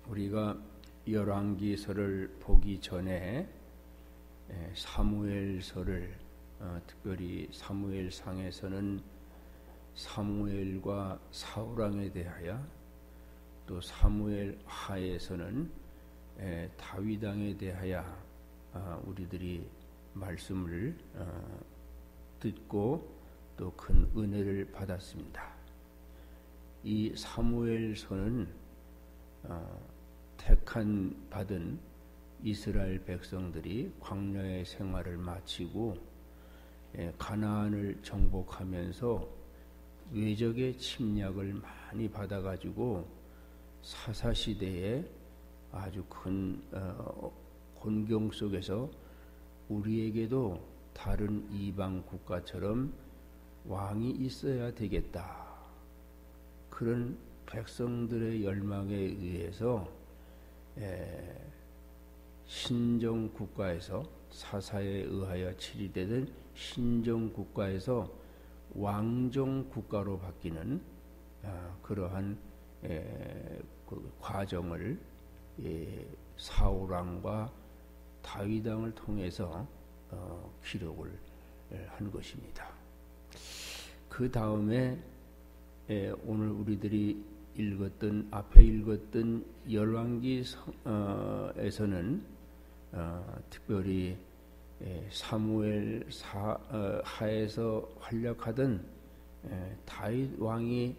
우리가 열왕기서를 보기 전에 사무엘서를 특별히 사무엘상에서는 사무엘과 사울왕에 대하여, 또 사무엘 하에서는 다윗왕에 대하여 우리들이 말씀을 듣고 또 큰 은혜를 받았습니다. 이 사무엘서는 택한 받은 이스라엘 백성들이 광야의 생활을 마치고 가나안을 정복하면서 외적의 침략을 많이 받아가지고 사사시대에 아주 큰 곤경 속에서 우리에게도 다른 이방 국가처럼 왕이 있어야 되겠다, 그런 백성들의 열망에 의해서 신정국가에서 사사에 의하여 치리되던 신정국가에서 왕정국가로 바뀌는 그러한 그 과정을 사울왕과 다윗왕을 통해서 기록을 한 것입니다. 그 다음에 오늘 우리들이 앞에 읽었던 열왕기에서는 특별히 사무엘 하에서 활약하던 다윗 왕이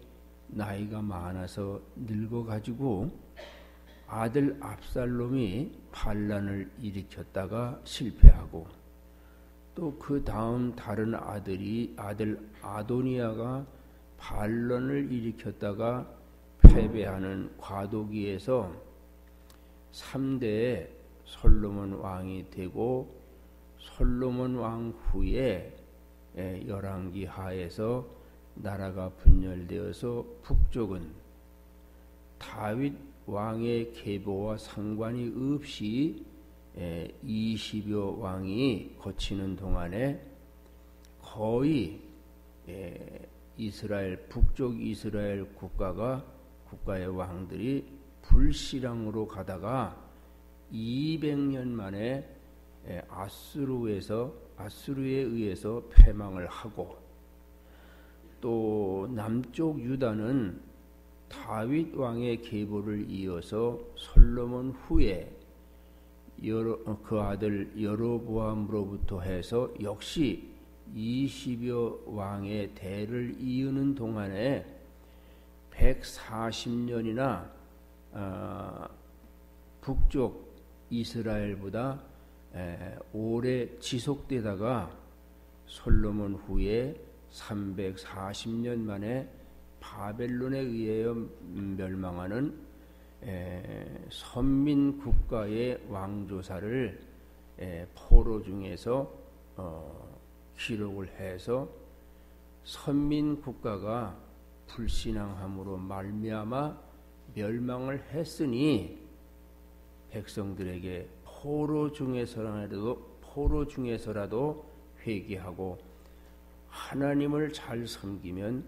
나이가 많아서 늙어가지고 아들 압살롬이 반란을 일으켰다가 실패하고, 또 그 다음 다른 아들 아도니아가 반란을 일으켰다가 패배하는 과도기에서 3대에 솔로몬 왕이 되고, 솔로몬 왕 후에 열왕기 하에서 나라가 분열되어서 북쪽은 다윗 왕의 계보와 상관이 없이 20여 왕이 거치는 동안에 거의 북쪽 이스라엘 국가의 왕들이 불신앙으로 가다가 200년 만에 아수르에 의해서 패망을 하고, 또 남쪽 유다는 다윗 왕의 계보를 이어서 솔로몬 후에 그 아들 여로보암으로부터 해서 역시 20여 왕의 대를 이으는 동안에 140년이나 북쪽 이스라엘보다 오래 지속되다가 솔로몬 후에 340년 만에 바벨론에 의하여 멸망하는 선민 국가의 왕조사를 포로 중에서 기록을 해서, 선민 국가가 불신앙함으로 말미암아 멸망을 했으니 백성들에게 포로 중에서라도 회개하고 하나님을 잘 섬기면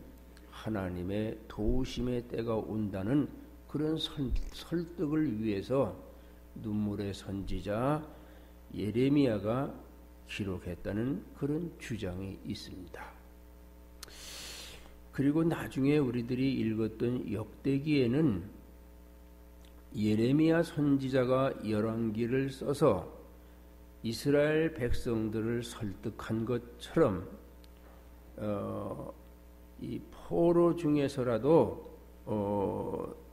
하나님의 도우심의 때가 온다는 그런 설득을 위해서 눈물의 선지자 예레미야가 기록했다는 그런 주장이 있습니다. 그리고 나중에 우리들이 읽었던 역대기에는 예레미야 선지자가 열왕기를 써서 이스라엘 백성들을 설득한 것처럼 이 포로 중에서라도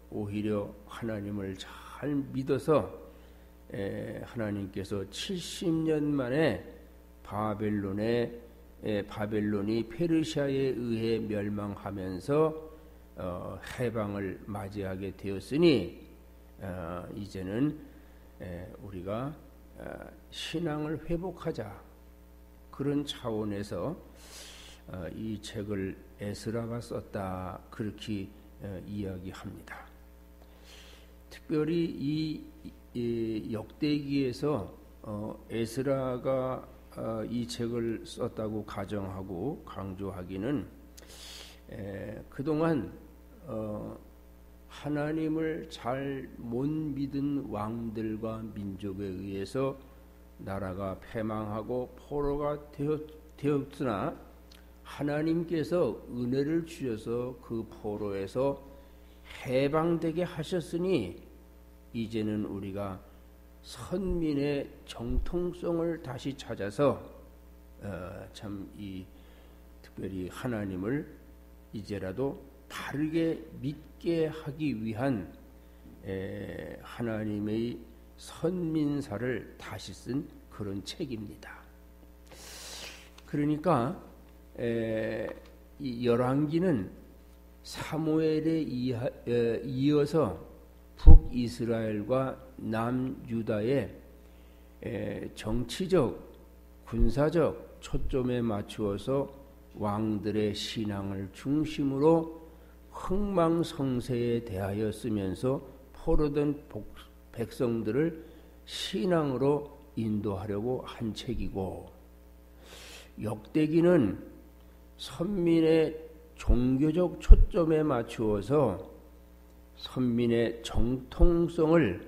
오히려 하나님을 잘 믿어서 하나님께서 70년 만에 바벨론이 페르시아에 의해 멸망하면서 해방을 맞이하게 되었으니 이제는 우리가 신앙을 회복하자, 그런 차원에서 이 책을 에스라가 썼다, 그렇게 이야기합니다. 특별히 이 역대기에서 에스라가 이 책을 썼다고 가정하고 강조하기는 그동안 하나님을 잘 못 믿은 왕들과 민족에 의해서 나라가 패망하고 포로가 되었으나 하나님께서 은혜를 주셔서 그 포로에서 해방되게 하셨으니 이제는 우리가 선민의 정통성을 다시 찾아서 참 이 특별히 하나님을 이제라도 바르게 믿게 하기 위한 하나님의 선민사를 다시 쓴 그런 책입니다. 그러니까 이 열왕기는 사무엘에 이어서 북이스라엘과 남유다의 정치적, 군사적 초점에 맞추어서 왕들의 신앙을 중심으로 흥망성쇠에 대하여 쓰면서 포로된 백성들을 신앙으로 인도하려고 한 책이고, 역대기는 선민의 종교적 초점에 맞추어서 선민의 정통성을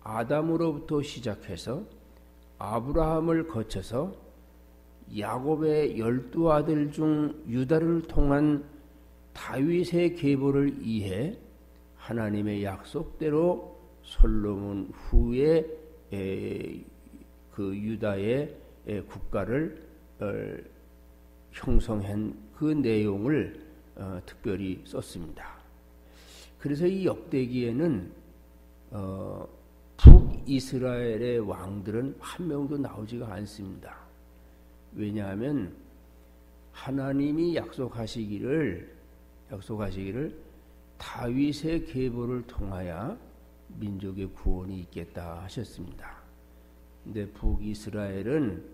아담으로부터 시작해서 아브라함을 거쳐서 야곱의 12아들 중 유다를 통한 다윗의 계보를 이해 하나님의 약속대로 솔로몬 후에 그 유다의 국가를 형성한 그 내용을 특별히 썼습니다. 그래서 이 역대기에는 북이스라엘의 왕들은 한 명도 나오지가 않습니다. 왜냐하면 하나님이 약속하시기를 다윗의 계보를 통하여 민족의 구원이 있겠다 하셨습니다. 근데 북이스라엘은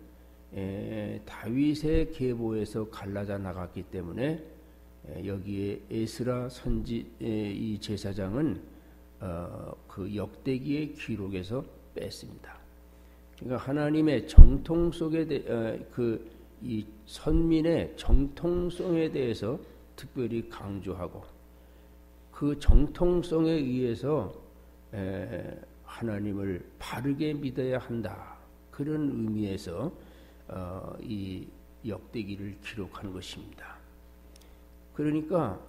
다윗의 계보에서 갈라져 나갔기 때문에 여기에 에스라 선지 이 제사장은 그 역대기의 기록에서 뺐습니다. 그러니까 하나님의 정통 속에 이 선민의 정통성에 대해서 특별히 강조하고 그 정통성에 의해서 하나님을 바르게 믿어야 한다. 그런 의미에서 이 역대기를 기록한 것입니다. 그러니까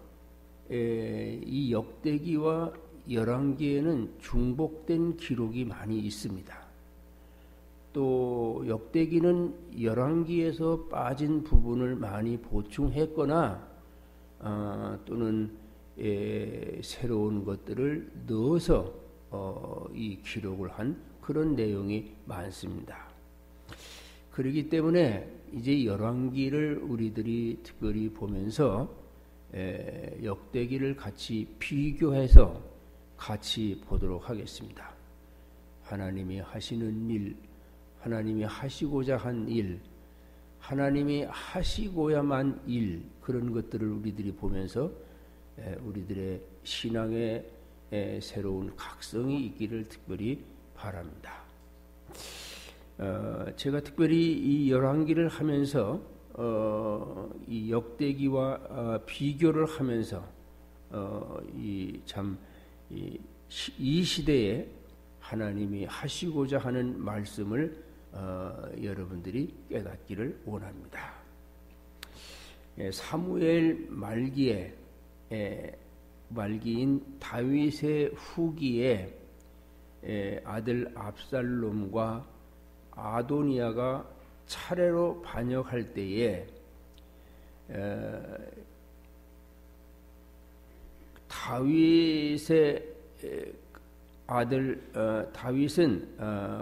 이 역대기와 열왕기에는 중복된 기록이 많이 있습니다. 또 역대기는 열왕기에서 빠진 부분을 많이 보충했거나 또는 새로운 것들을 넣어서 이 기록을 한 그런 내용이 많습니다. 그렇기 때문에 이제 열왕기를 우리들이 특별히 보면서 역대기를 같이 비교해서 같이 보도록 하겠습니다. 하나님이 하시는 일, 하나님이 하시고자 한 일, 하나님이 하시고야만 일, 그런 것들을 우리들이 보면서 우리들의 신앙에 새로운 각성이 있기를 특별히 바랍니다. 제가 특별히 이 열왕기를 하면서 이 역대기와 비교를 하면서 이 시대에 하나님이 하시고자 하는 말씀을 여러분들이 깨닫기를 원합니다. 사무엘 말기인 다윗의 후기에 아들 압살롬과 아도니아가 차례로 반역할 때에 다윗은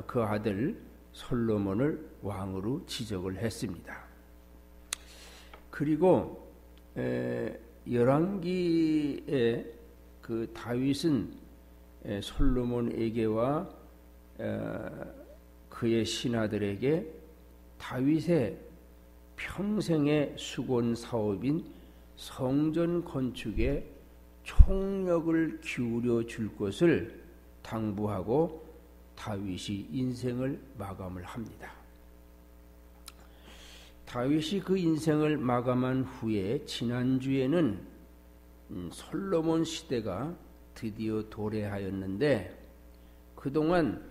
그 아들 솔로몬을 왕으로 지적을 했습니다. 그리고 열왕기에 그 다윗은 솔로몬에게와 그의 신하들에게 다윗의 평생의 수곤 사업인 성전 건축에 총력을 기울여 줄 것을 당부하고 다윗이 인생을 마감을 합니다. 다윗이 그 인생을 마감한 후에 지난주에는 솔로몬 시대가 드디어 도래하였는데 그동안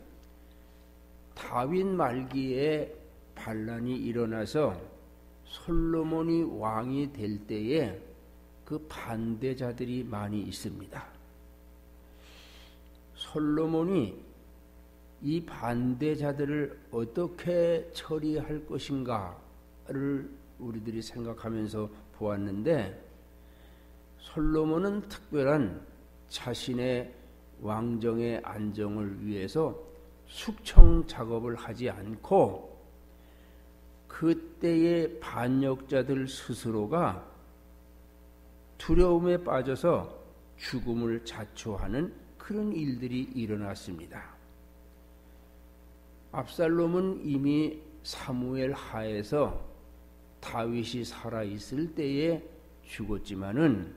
다윗 말기에 반란이 일어나서 솔로몬이 왕이 될 때에 그 반대자들이 많이 있습니다. 솔로몬이 이 반대자들을 어떻게 처리할 것인가를 우리들이 생각하면서 보았는데, 솔로몬은 특별한 자신의 왕정의 안정을 위해서 숙청 작업을 하지 않고 그때의 반역자들 스스로가 두려움에 빠져서 죽음을 자초하는 그런 일들이 일어났습니다. 압살롬은 이미 사무엘 하에서 다윗이 살아있을 때에 죽었지만은,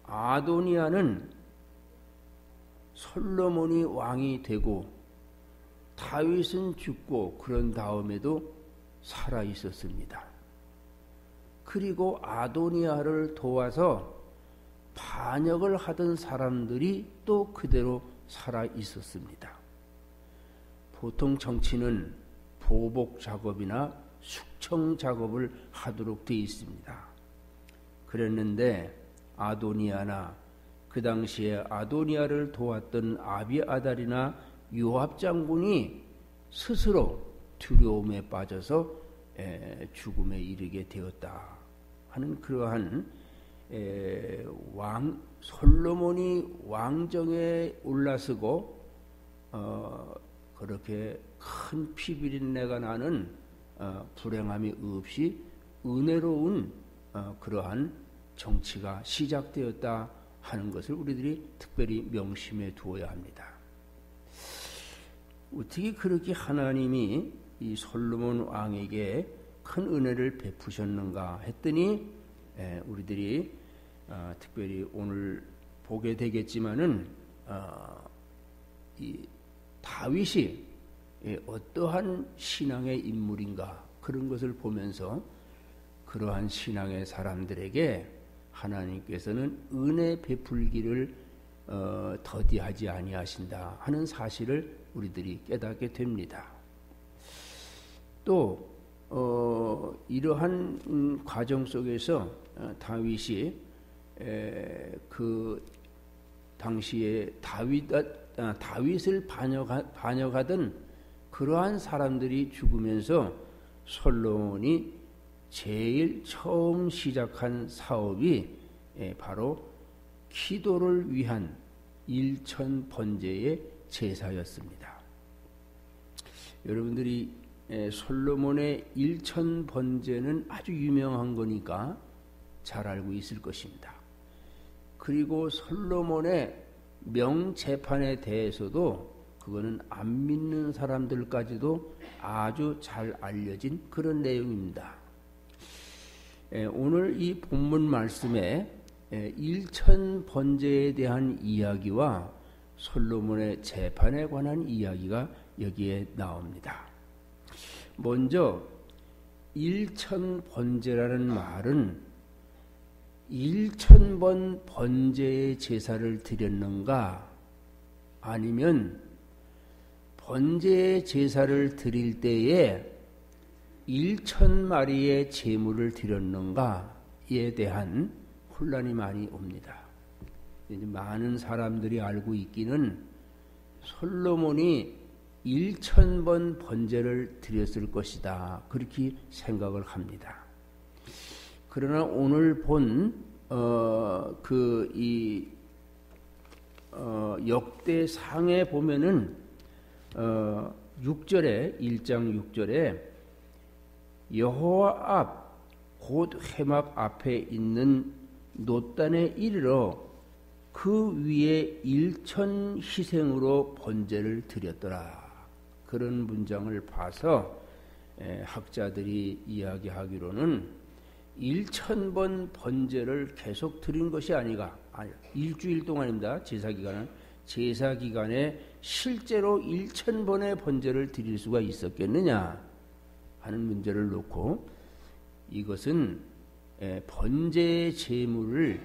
아도니아는 솔로몬이 왕이 되고 다윗은 죽고 그런 다음에도 살아 있었습니다. 그리고 아도니아를 도와서 반역을 하던 사람들이 또 그대로 살아 있었습니다. 보통 정치는 보복 작업이나 숙청 작업을 하도록 되어 있습니다. 그랬는데 아도니아나 그 당시에 아도니아를 도왔던 아비아달이나 요압 장군이 스스로 두려움에 빠져서 죽음에 이르게 되었다 하는 그러한 솔로몬이 왕정에 올라서고 그렇게 큰 피비린내가 나는 불행함이 없이 은혜로운 그러한 정치가 시작되었다 하는 것을 우리들이 특별히 명심해 두어야 합니다. 어떻게 그렇게 하나님이 이 솔로몬 왕에게 큰 은혜를 베푸셨는가 했더니, 우리들이 특별히 오늘 보게 되겠지만은 이 다윗이 어떠한 신앙의 인물인가 그런 것을 보면서 그러한 신앙의 사람들에게 하나님께서는 은혜 베풀기를 더디하지 아니하신다 하는 사실을 우리들이 깨닫게 됩니다. 또 이러한 과정 속에서 다윗이 그 당시에 다윗을 반역하던 그러한 사람들이 죽으면서 솔로몬이 제일 처음 시작한 사업이 바로 기도를 위한 일천 번제의 제사였습니다. 여러분들이 솔로몬의 일천 번제는 아주 유명한 거니까 잘 알고 있을 것입니다. 그리고 솔로몬의 명제판에 대해서도 그거는 안 믿는 사람들까지도 아주 잘 알려진 그런 내용입니다. 오늘 이 본문 말씀에 일천 번제에 대한 이야기와 솔로몬의 재판에 관한 이야기가 여기에 나옵니다. 먼저 일천 번제라는 말은 1000번 번제의 제사를 드렸는가, 아니면 번제의 제사를 드릴 때에 1000마리의 제물을 드렸는가에 대한 혼란이 많이 옵니다. 많은 사람들이 알고 있기는 솔로몬이 1000번 번제를 드렸을 것이다, 그렇게 생각을 합니다. 그러나 오늘 본 역대상에 보면은 6절에 1장 6절에 여호와 앞 곧 회막 앞에 있는 놋단에 이르러 그 위에 1000 희생으로 번제를 드렸더라, 그런 문장을 봐서 학자들이 이야기하기로는 1000번 번제를 계속 드린 것이 아니라 일주일 동안입니다. 제사기간에 실제로 1000번의 번제를 드릴 수가 있었겠느냐 하는 문제를 놓고, 이것은 번제의 제물을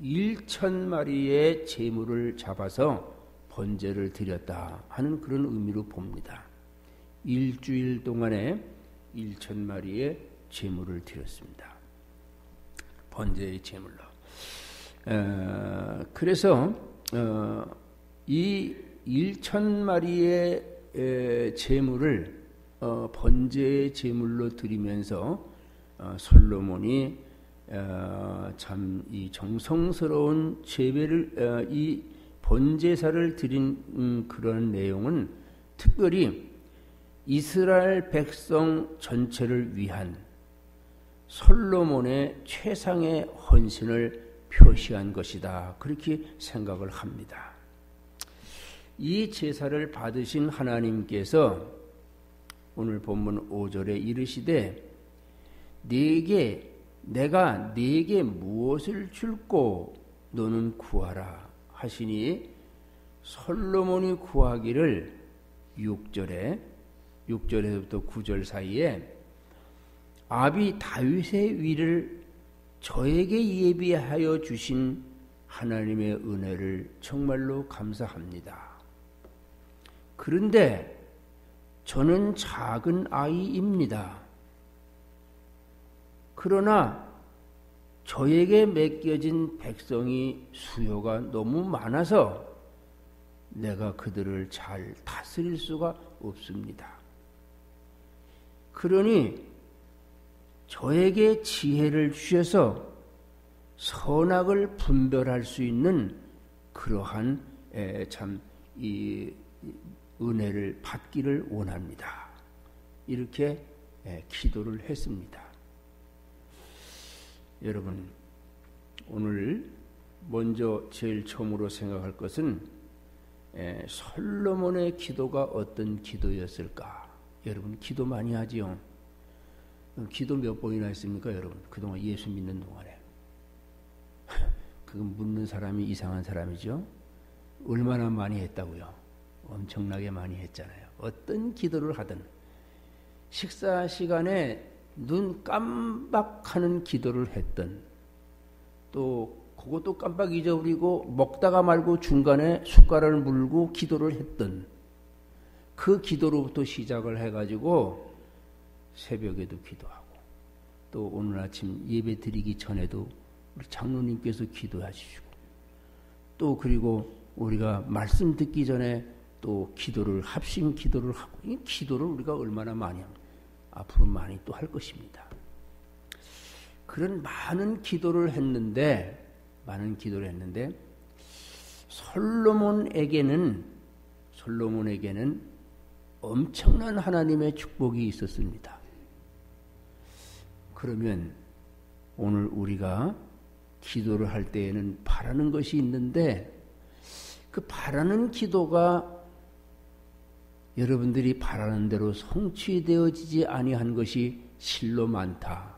1,000마리의 제물을 잡아서 번제를 드렸다 하는 그런 의미로 봅니다. 일주일 동안에 1,000마리의 제물을 드렸습니다. 번제의 제물로. 그래서 이 1,000마리의 제물을 번제의 제물로 드리면서 솔로몬이 참 이 정성스러운 제배를 이 번제사를 드린 그런 내용은 특별히 이스라엘 백성 전체를 위한 솔로몬의 최상의 헌신을 표시한 것이다. 그렇게 생각을 합니다. 이 제사를 받으신 하나님께서 오늘 본문 5절에 이르시되 내가 네게 무엇을 줄꼬 너는 구하라 하시니 솔로몬이 구하기를 6절에서부터 9절 사이에 아비 다윗의 위를 저에게 예비하여 주신 하나님의 은혜를 정말로 감사합니다. 그런데 저는 작은 아이입니다. 그러나 저에게 맡겨진 백성이 수요가 너무 많아서 내가 그들을 잘 다스릴 수가 없습니다. 그러니 저에게 지혜를 주셔서 선악을 분별할 수 있는 그러한 참 이 은혜를 받기를 원합니다. 이렇게 기도를 했습니다. 여러분, 오늘 먼저 제일 처음으로 생각할 것은 솔로몬의 기도가 어떤 기도였을까? 여러분, 기도 많이 하지요? 기도 몇 번이나 했습니까, 여러분? 그동안 예수 믿는 동안에. 그건 묻는 사람이 이상한 사람이죠? 얼마나 많이 했다고요? 엄청나게 많이 했잖아요. 어떤 기도를 하든 식사 시간에 눈 깜박하는 기도를 했던 또 그것도 깜빡 잊어버리고 먹다가 말고 중간에 숟가락을 물고 기도를 했던 그 기도로부터 시작을 해가지고 새벽에도 기도하고 또 오늘 아침 예배 드리기 전에도 우리 장로님께서 기도하시고 또 그리고 우리가 말씀 듣기 전에 또 기도를 합심 기도를 하고 이 기도를 우리가 얼마나 많이 합니까? 앞으로 많이 또 할 것입니다. 그런 많은 기도를 했는데 솔로몬에게는 엄청난 하나님의 축복이 있었습니다. 그러면 오늘 우리가 기도를 할 때에는 바라는 것이 있는데 그 바라는 기도가 여러분들이 바라는 대로 성취되어지지 아니한 것이 실로 많다.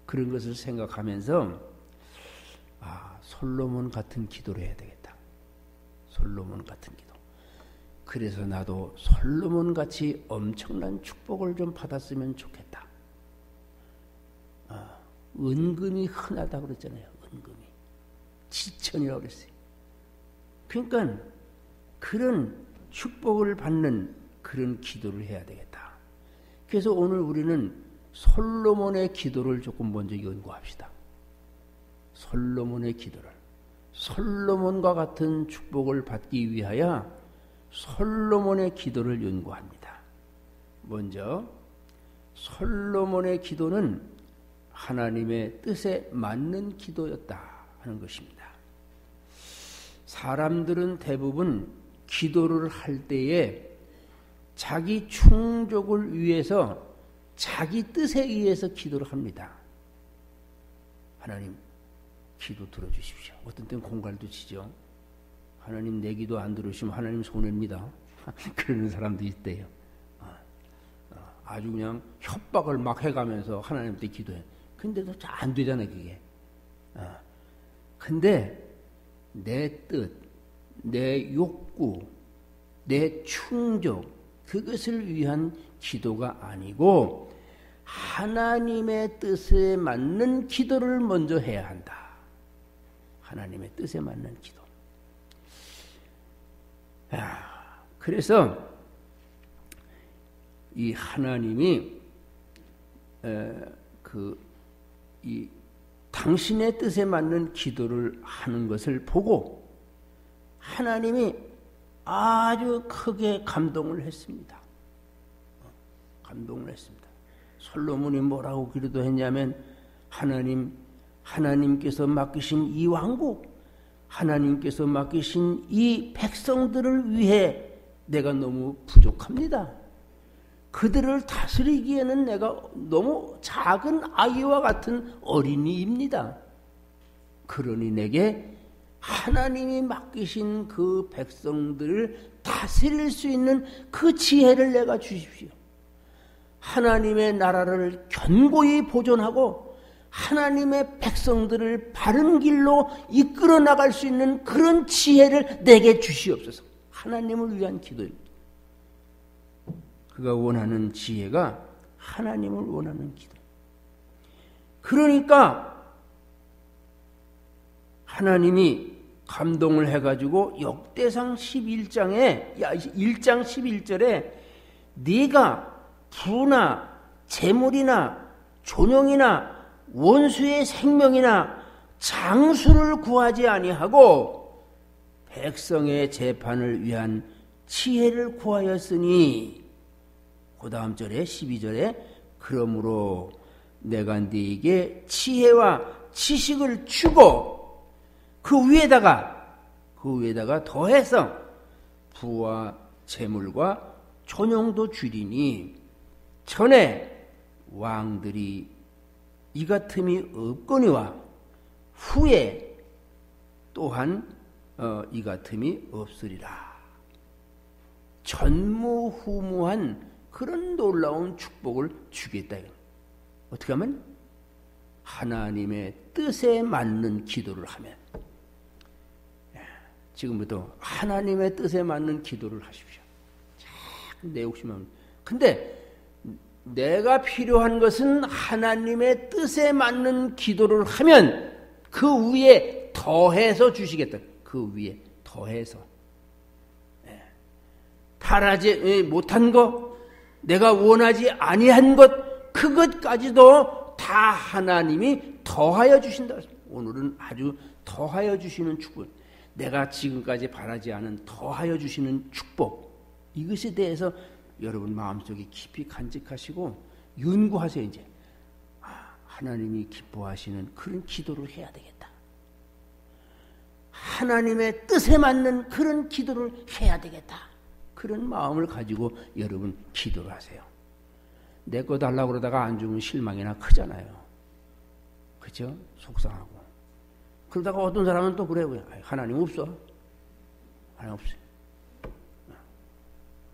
그런 것을 생각하면서 솔로몬 같은 기도를 해야 되겠다. 솔로몬 같은 기도. 그래서 나도 솔로몬 같이 엄청난 축복을 좀 받았으면 좋겠다. 은금이 흔하다 그랬잖아요. 은금이. 지천이라고 그랬어요. 그러니까 그런 축복을 받는 그런 기도를 해야 되겠다. 그래서 오늘 우리는 솔로몬의 기도를 조금 먼저 연구합시다. 솔로몬의 기도를. 솔로몬과 같은 축복을 받기 위하여 솔로몬의 기도를 연구합니다. 먼저 솔로몬의 기도는 하나님의 뜻에 맞는 기도였다 하는 것입니다. 사람들은 대부분 기도를 할 때에 자기 충족을 위해서 자기 뜻에 의해서 기도를 합니다. 하나님 기도 들어주십시오. 어떤 때는 공갈도 치죠. 하나님 내 기도 안 들으시면 하나님 손해입니다. 그러는 사람도 있대요. 아주 그냥 협박을 막 해가면서 하나님한테 기도해. 근데도 잘 안 되잖아요, 그게. 근데 내 뜻, 내 욕구, 내 충족, 그것을 위한 기도가 아니고 하나님의 뜻에 맞는 기도를 먼저 해야 한다. 하나님의 뜻에 맞는 기도. 그래서 이 하나님이 이 당신의 뜻에 맞는 기도를 하는 것을 보고 하나님이 아주 크게 감동을 했습니다. 감동을 했습니다. 솔로몬이 뭐라고 기도했냐면 하나님께서 맡기신 이 왕국, 하나님께서 맡기신 이 백성들을 위해 내가 너무 부족합니다. 그들을 다스리기에는 내가 너무 작은 아이와 같은 어린이입니다. 그러니 내게 하나님이 맡기신 그 백성들을 다스릴 수 있는 그 지혜를 내가 주십시오. 하나님의 나라를 견고히 보존하고 하나님의 백성들을 바른 길로 이끌어 나갈 수 있는 그런 지혜를 내게 주시옵소서. 하나님을 위한 기도입니다. 그가 원하는 지혜가 하나님을 원하는 기도. 그러니까 하나님이 감동을 해가지고 역대상 1장 11절에 네가 부나 재물이나 존영이나 원수의 생명이나 장수를 구하지 아니하고 백성의 재판을 위한 지혜를 구하였으니, 그 다음 절에 12절에 그러므로 내가 네게 지혜와 지식을 주고 그 위에다가 더해서 부와 재물과 존영도 주리니 전에 왕들이 이 같음이 없거니와 후에 또한 이 같음이 없으리라. 전무후무한 그런 놀라운 축복을 주겠다. 어떻게 하면? 하나님의 뜻에 맞는 기도를 하면. 지금부터 하나님의 뜻에 맞는 기도를 하십시오. 내 욕심은. 근데 내가 필요한 것은 하나님의 뜻에 맞는 기도를 하면 그 위에 더해서 주시겠다. 그 위에 더해서. 바라지 못한 것, 내가 원하지 아니한 것, 그것까지도 다 하나님이 더하여 주신다. 오늘은 아주 더하여 주시는 축복, 내가 지금까지 바라지 않은 더하여 주시는 축복, 이것에 대해서 여러분 마음속에 깊이 간직하시고 연구하세요. 이제 하나님이 기뻐하시는 그런 기도를 해야 되겠다. 하나님의 뜻에 맞는 그런 기도를 해야 되겠다. 그런 마음을 가지고 여러분 기도를 하세요. 내 거 달라고 그러다가 안 주면 실망이나 크잖아요. 그렇죠? 속상하고. 그러다가 어떤 사람은 또 그래요. 하나님 없어. 하나님 없어요.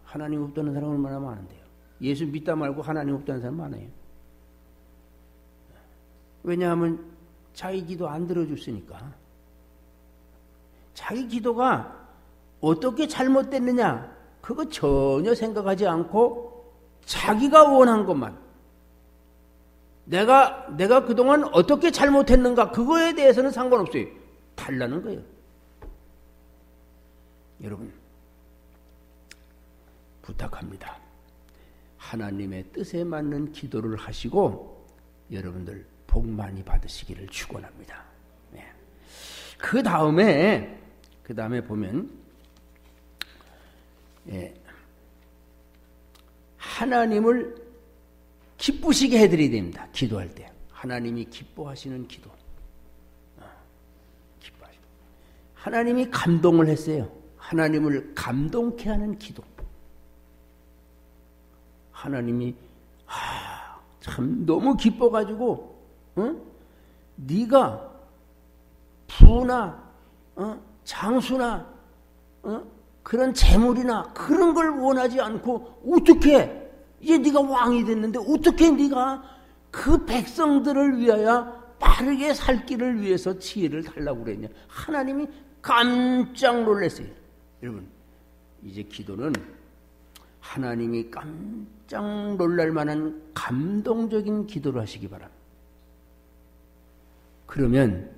하나님 없다는 사람 얼마나 많은데요. 예수 믿다 말고 하나님 없다는 사람 많아요. 왜냐하면 자기 기도 안 들어줬으니까. 자기 기도가 어떻게 잘못됐느냐, 그거 전혀 생각하지 않고 자기가 원한 것만, 내가 그동안 어떻게 잘못했는가, 그거에 대해서는 상관없어요. 달라는 거예요. 여러분 부탁합니다. 하나님의 뜻에 맞는 기도를 하시고 여러분들 복 많이 받으시기를 축원합니다. 네. 그 다음에 보면 하나님을 기쁘시게 해드려야 됩니다. 기도할 때 하나님이 기뻐하시는 기도. 기뻐하시고. 하나님이 감동을 했어요. 하나님을 감동케 하는 기도. 하나님이 참 너무 기뻐가지고 네가 부나 장수나 그런 재물이나 그런 걸 원하지 않고 어떻게 이제 네가 왕이 됐는데 어떻게 네가 그 백성들을 위하여 바르게 살 길을 위해서 지혜를 달라고 그랬냐. 하나님이 깜짝 놀랐어요. 여러분 이제 기도는 하나님이 깜짝 놀랄 만한 감동적인 기도를 하시기 바랍니다. 그러면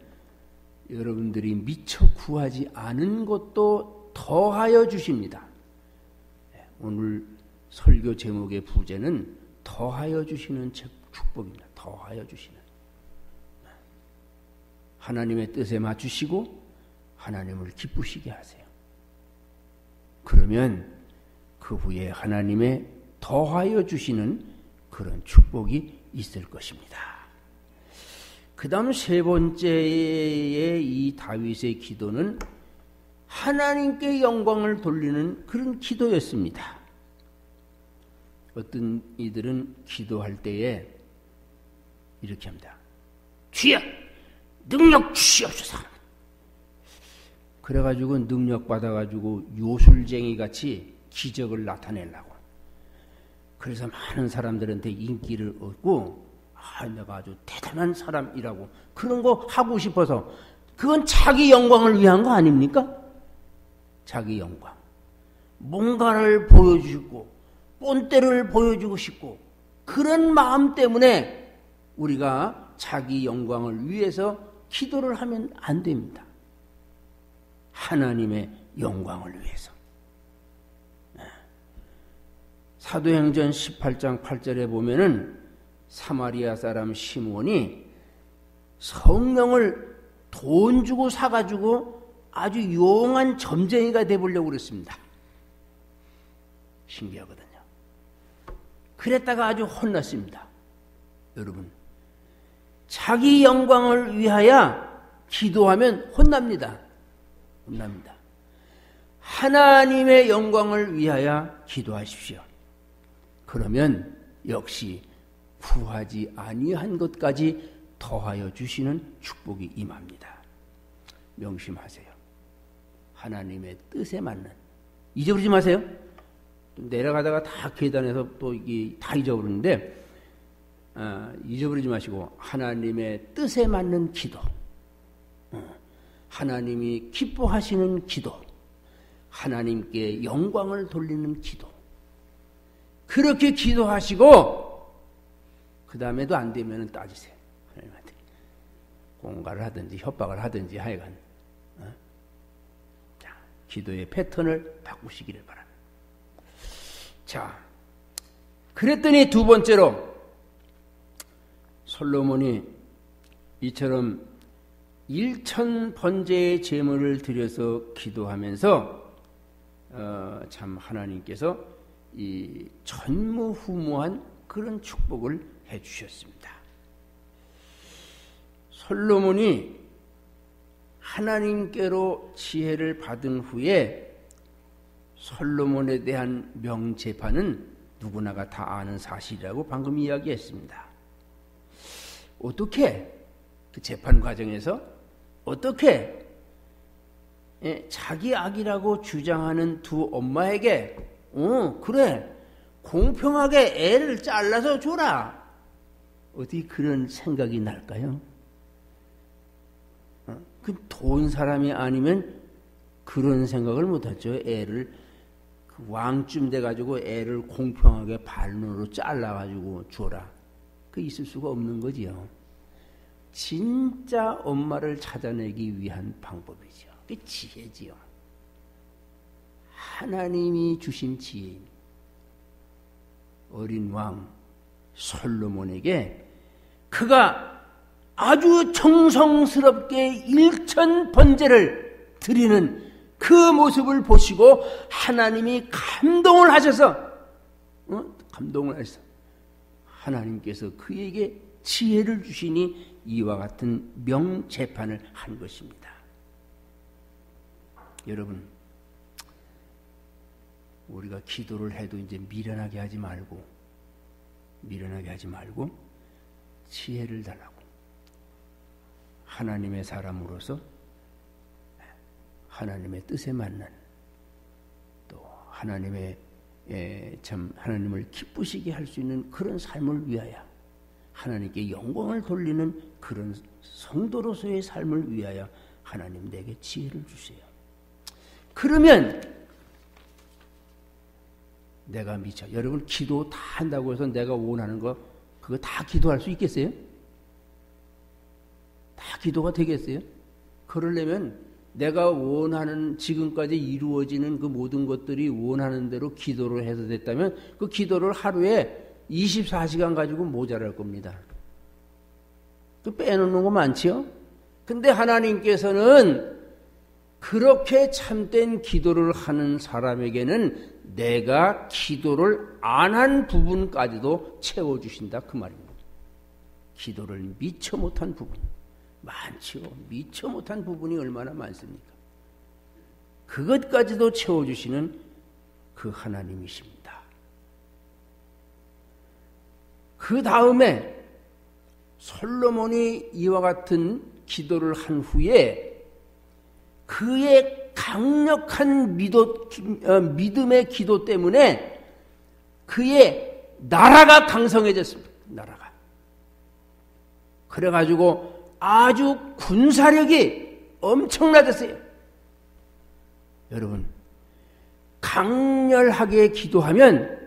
여러분들이 미처 구하지 않은 것도 더하여 주십니다. 오늘 설교 제목의 부제는 더하여 주시는 축복입니다. 더하여 주시는. 하나님의 뜻에 맞추시고 하나님을 기쁘시게 하세요. 그러면 그 후에 하나님의 더하여 주시는 그런 축복이 있을 것입니다. 그 다음 세 번째의 이 다윗의 기도는 하나님께 영광을 돌리는 그런 기도였습니다. 어떤 이들은 기도할 때에 이렇게 합니다. 주여 능력 주시옵소서. 그래가지고 능력 받아가지고 요술쟁이 같이 기적을 나타내려고. 그래서 많은 사람들한테 인기를 얻고 내가 아주 대단한 사람이라고 그런 거 하고 싶어서 그건 자기 영광을 위한 거 아닙니까? 자기 영광. 뭔가를 보여주고 본때를 보여주고 싶고 그런 마음 때문에 우리가 자기 영광을 위해서 기도를 하면 안 됩니다. 하나님의 영광을 위해서. 사도행전 18장 8절에 보면은 사마리아 사람 시몬이 성령을 돈 주고 사가지고 아주 용한 점쟁이가 되보려고 그랬습니다. 신기하거든요. 그랬다가 아주 혼났습니다. 여러분, 자기 영광을 위하여 기도하면 혼납니다. 혼납니다. 하나님의 영광을 위하여 기도하십시오. 그러면 역시 구하지 아니한 것까지 더하여 주시는 축복이 임합니다. 명심하세요. 하나님의 뜻에 맞는, 잊어버리지 마세요. 내려가다가 다 계단에서 또 이게 다 잊어버리는데 잊어버리지 마시고 하나님의 뜻에 맞는 기도, 하나님이 기뻐하시는 기도, 하나님께 영광을 돌리는 기도, 그렇게 기도하시고 그 다음에도 안 되면 따지세요. 하나님한테 공갈을 하든지 협박을 하든지 하여간 자, 기도의 패턴을 바꾸시기를 바랍니다. 자, 그랬더니 두 번째로 솔로몬이 이처럼 1000번제의 제물을 드려서 기도하면서 참 하나님께서 이 전무후무한 그런 축복을 해주셨습니다. 솔로몬이 하나님께로 지혜를 받은 후에 솔로몬에 대한 명제판은 누구나가 다 아는 사실이라고 방금 이야기했습니다. 어떻게 그 재판 과정에서 어떻게 자기 아기라고 주장하는 두 엄마에게 그래 공평하게 애를 잘라서 줘라, 어디 그런 생각이 날까요? 그 돈 사람이 아니면 그런 생각을 못하죠. 애를 왕쯤 돼가지고 애를 공평하게 반으로 잘라가지고 줘라, 그 있을 수가 없는 거지요. 진짜 엄마를 찾아내기 위한 방법이죠. 그 지혜지요. 하나님이 주신 지혜입니다. 어린 왕 솔로몬에게 그가 아주 정성스럽게 1000번제를 드리는 그 모습을 보시고 하나님이 감동을 하셔서 하나님께서 그에게 지혜를 주시니 이와 같은 명재판을 한 것입니다. 여러분, 우리가 기도를 해도 이제 미련하게 하지 말고 지혜를 달라고, 하나님의 사람으로서 하나님의 뜻에 맞는, 또 하나님의 하나님을 기쁘시게 할 수 있는 그런 삶을 위하여, 하나님께 영광을 돌리는 그런 성도로서의 삶을 위하여 하나님 내게 지혜를 주세요. 그러면 내가 미쳐, 여러분 기도 다 한다고 해서 내가 원하는 거 그거 다 기도할 수 있겠어요? 다 기도가 되겠어요? 그러려면 내가 원하는 지금까지 이루어지는 그 모든 것들이 원하는 대로 기도를 해서 됐다면 그 기도를 하루에 24시간 가지고 모자랄 겁니다. 그 빼놓는 거 많지요? 근데 하나님께서는 그렇게 참된 기도를 하는 사람에게는 내가 기도를 안 한 부분까지도 채워주신다 그 말입니다. 기도를 미처 못한 부분 많지요. 미처 못한 부분이 얼마나 많습니까? 그것까지도 채워주시는 그 하나님이십니다. 그 다음에 솔로몬이 이와 같은 기도를 한 후에 그의 강력한 믿음의 기도 때문에 그의 나라가 강성해졌습니다. 나라가. 그래가지고 아주 군사력이 엄청나졌어요. 여러분, 강렬하게 기도하면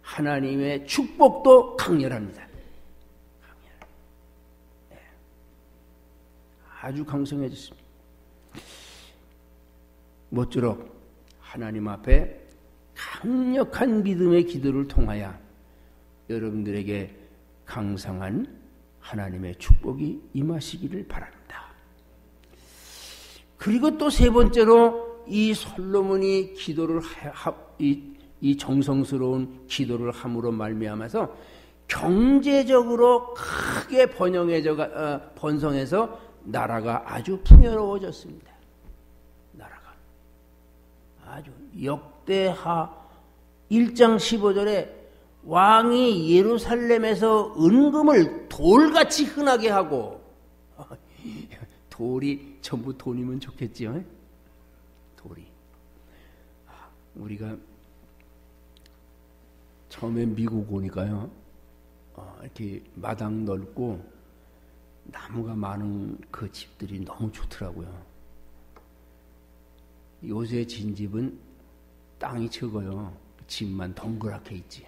하나님의 축복도 강렬합니다. 아주 강성해졌습니다. 모쪼록 하나님 앞에 강력한 믿음의 기도를 통하여 여러분들에게 강성한 하나님의 축복이 임하시기를 바랍니다. 그리고 또 세 번째로 이 솔로몬이 기도를 이 정성스러운 기도를 함으로 말미암아서 경제적으로 크게 번성해서 나라가 아주 풍요로워졌습니다. 나라가 아주 역대하 1장 15절에 왕이 예루살렘에서 은금을 돌같이 흔하게 하고 돌이 전부 돈이면 좋겠지요. 돌이. 우리가 처음에 미국 오니까요. 이렇게 마당 넓고 나무가 많은 그 집들이 너무 좋더라고요. 요새 진 집은 땅이 적어요. 집만 덩그랗게 있지.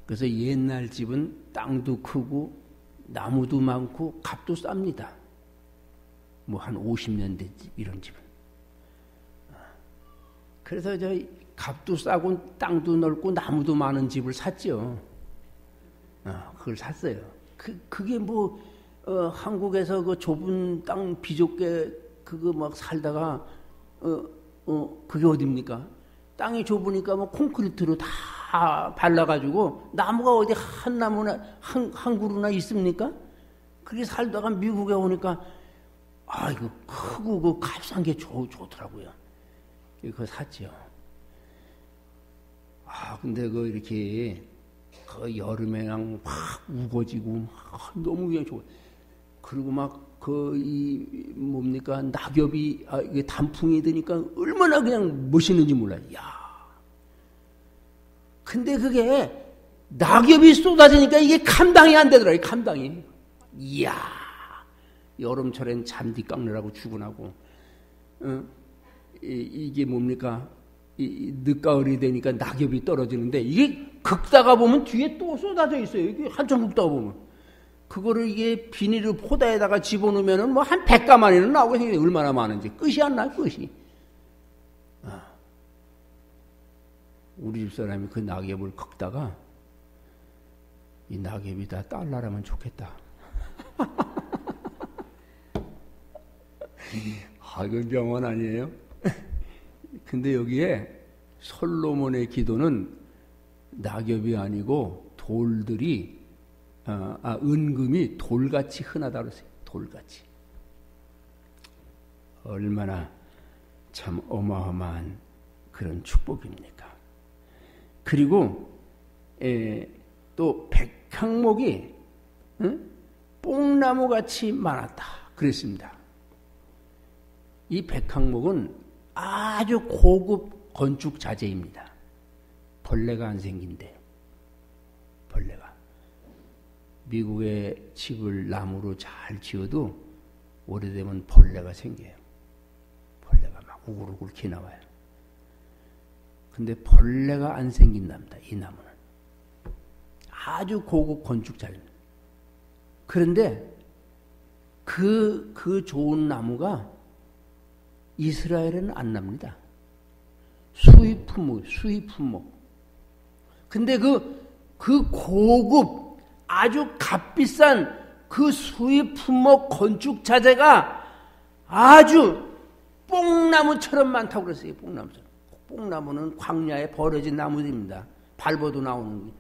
그래서 옛날 집은 땅도 크고 나무도 많고 값도 쌉니다. 뭐 한 50년 된 집, 이런 집은. 그래서 저 값도 싸고 땅도 넓고 나무도 많은 집을 샀죠. 그걸 샀어요. 그게 뭐 한국에서 그 좁은 땅 비좁게 그거 막 살다가 그게 어딥니까? 땅이 좁으니까 뭐 콘크리트로 다 발라가지고 나무가 어디 한 나무나 한 그루나 있습니까? 그게 살다가 미국에 오니까 이거 크고 그 값싼 게 좋더라고요. 그거 샀죠. 근데 그 이렇게 그 여름에 그냥 확 우거지고 너무 그냥 좋아. 그리고 막 이 뭡니까 낙엽이 이게 단풍이 드니까 얼마나 그냥 멋있는지 몰라요. 야. 근데 그게 낙엽이 쏟아지니까 이게 감당이 안 되더라고요. 감당이. 이야. 여름철엔 잔디 깎느라고 출근하고 이게 뭡니까? 늦가을이 되니까 낙엽이 떨어지는데 이게 긁다가 보면 뒤에 또 쏟아져 있어요. 이게 한참 긁다가 보면. 그거를 이게 비닐을 포다에다가 집어넣으면은 뭐 한 100가마니는 나오고 얼마나 많은지. 끝이 안 나요, 끝이. 우리 집사람이 그 낙엽을 긁다가 이 낙엽이 다 달나라면 좋겠다. 이건 병원 아니에요? 근데 여기에 솔로몬의 기도는 낙엽이 아니고 돌들이 은금이 돌같이 흔하다 그랬어요. 돌같이. 얼마나 참 어마어마한 그런 축복입니까? 그리고 또 백향목이 뽕나무같이 많았다 그랬습니다. 이 백향목은 아주 고급 건축 자재입니다. 벌레가 안 생긴대. 벌레가. 미국의 집을 나무로 잘 지어도 오래되면 벌레가 생겨요. 벌레가 막 우글우글 기나와요. 근데 벌레가 안 생긴답니다. 이 나무는. 아주 고급 건축 자재입니다. 그런데 그 좋은 나무가 이스라엘에는 안 납니다. 수입품목. 근데 그 고급, 아주 값비싼 그 수입품목 건축 자재가 아주 뽕나무처럼 많다고 그랬어요. 뽕나무처럼. 뽕나무는 광야에 버려진 나무들입니다. 밟아도 나오는.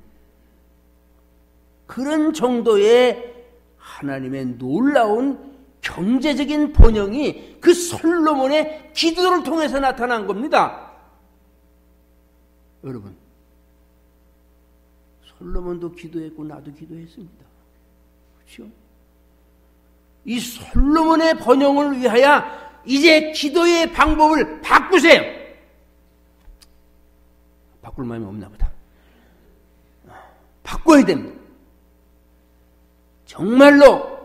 그런 정도의 하나님의 놀라운 경제적인 번영이 그 솔로몬의 기도를 통해서 나타난 겁니다. 여러분, 솔로몬도 기도했고 나도 기도했습니다. 그렇죠? 이 솔로몬의 번영을 위하여 이제 기도의 방법을 바꾸세요. 바꿀 마음이 없나 보다. 바꿔야 됩니다. 정말로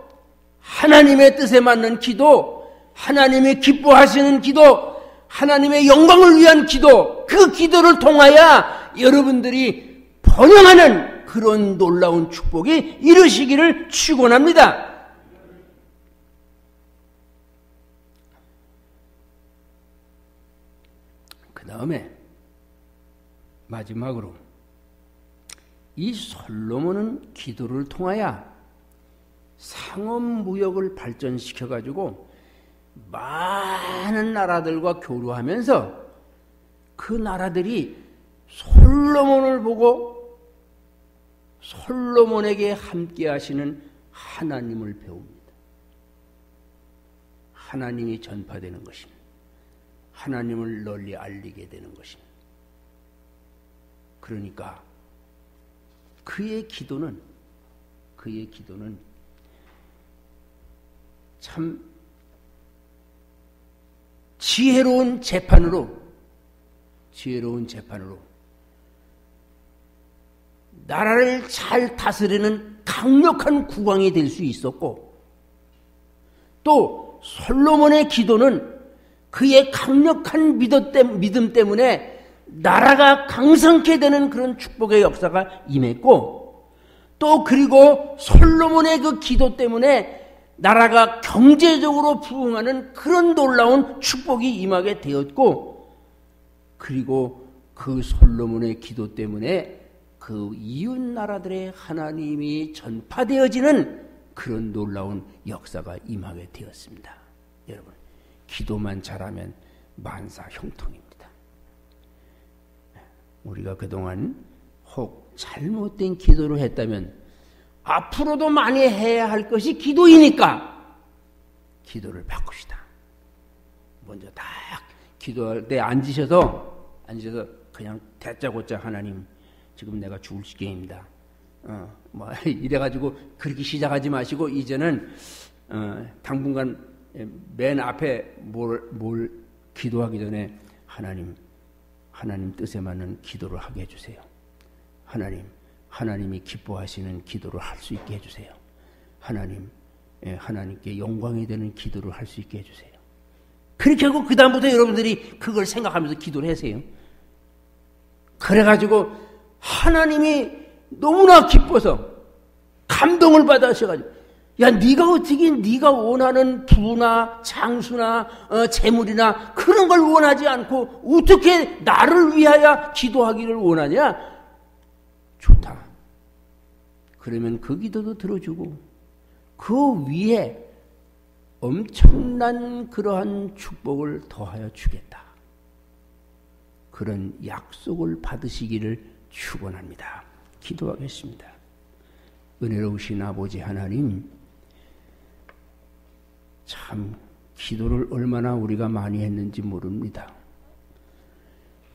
하나님의 뜻에 맞는 기도, 하나님의 기뻐하시는 기도, 하나님의 영광을 위한 기도, 그 기도를 통하여 여러분들이 번영하는 그런 놀라운 축복이 이루시기를 축원합니다. 그 다음에 마지막으로 이 솔로몬은 기도를 통하여 상업무역을 발전시켜가지고 많은 나라들과 교류하면서 그 나라들이 솔로몬을 보고 솔로몬에게 함께 하시는 하나님을 배웁니다. 하나님이 전파되는 것입니다. 하나님을 널리 알리게 되는 것입니다. 그러니까 그의 기도는 참 지혜로운 재판으로 나라를 잘 다스리는 강력한 국왕이 될 수 있었고, 또 솔로몬의 기도는 그의 강력한 믿음 때문에 나라가 강성케 되는 그런 축복의 역사가 임했고, 또 그리고 솔로몬의 그 기도 때문에 나라가 경제적으로 부흥하는 그런 놀라운 축복이 임하게 되었고, 그리고 그 솔로몬의 기도 때문에 그 이웃 나라들의 하나님이 전파되어지는 그런 놀라운 역사가 임하게 되었습니다. 여러분, 기도만 잘하면 만사 형통입니다. 우리가 그동안 혹 잘못된 기도를 했다면 앞으로도 많이 해야 할 것이 기도이니까 기도를 바꿉시다. 먼저 딱 기도할 때 앉으셔서 그냥 다짜고짜 하나님, 지금 내가 죽을 시기입니다. 이래가지고 그렇게 시작하지 마시고 이제는 당분간 맨 앞에 뭘 기도하기 전에 하나님 뜻에 맞는 기도를 하게 해주세요. 하나님이 기뻐하시는 기도를 할 수 있게 해주세요. 하나님께 영광이 되는 기도를 할 수 있게 해주세요. 그렇게 하고 그 다음부터 여러분들이 그걸 생각하면서 기도를 하세요. 그래가지고 하나님이 너무나 기뻐서 감동을 받으셔가지고, 야, 네가 어떻게 네가 원하는 부나 장수나 재물이나 그런 걸 원하지 않고 어떻게 나를 위하여 기도하기를 원하냐? 좋다. 그러면 그 기도도 들어주고 그 위에 엄청난 그러한 축복을 더하여 주겠다. 그런 약속을 받으시기를 축원합니다. 기도하겠습니다. 은혜로우신 아버지 하나님, 참 기도를 얼마나 우리가 많이 했는지 모릅니다.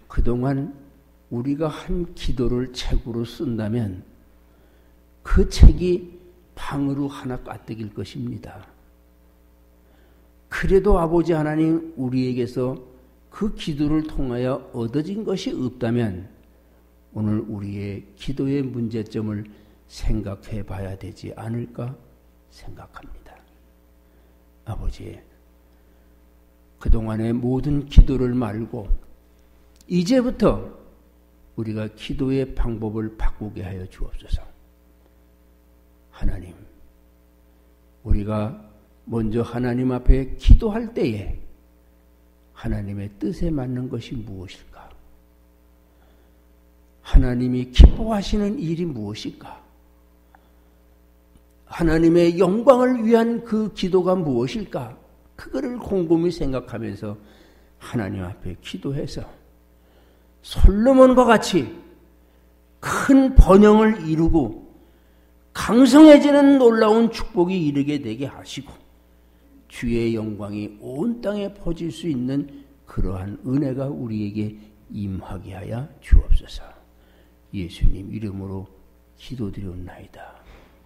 그동안 우리가 한 기도를 책으로 쓴다면 그 책이 방으로 하나 까뜩일 것입니다. 그래도 아버지 하나님, 우리에게서 그 기도를 통하여 얻어진 것이 없다면 오늘 우리의 기도의 문제점을 생각해 봐야 되지 않을까 생각합니다. 아버지, 그동안의 모든 기도를 말고 이제부터 우리가 기도의 방법을 바꾸게 하여 주옵소서. 하나님, 우리가 먼저 하나님 앞에 기도할 때에 하나님의 뜻에 맞는 것이 무엇일까? 하나님이 기뻐하시는 일이 무엇일까? 하나님의 영광을 위한 그 기도가 무엇일까? 그거를 곰곰이 생각하면서 하나님 앞에 기도해서 솔로몬과 같이 큰 번영을 이루고 강성해지는 놀라운 축복이 이르게 되게 하시고 주의 영광이 온 땅에 퍼질 수 있는 그러한 은혜가 우리에게 임하게 하여 주옵소서. 예수님 이름으로 기도드리옵나이다.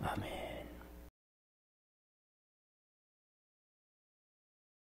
아멘.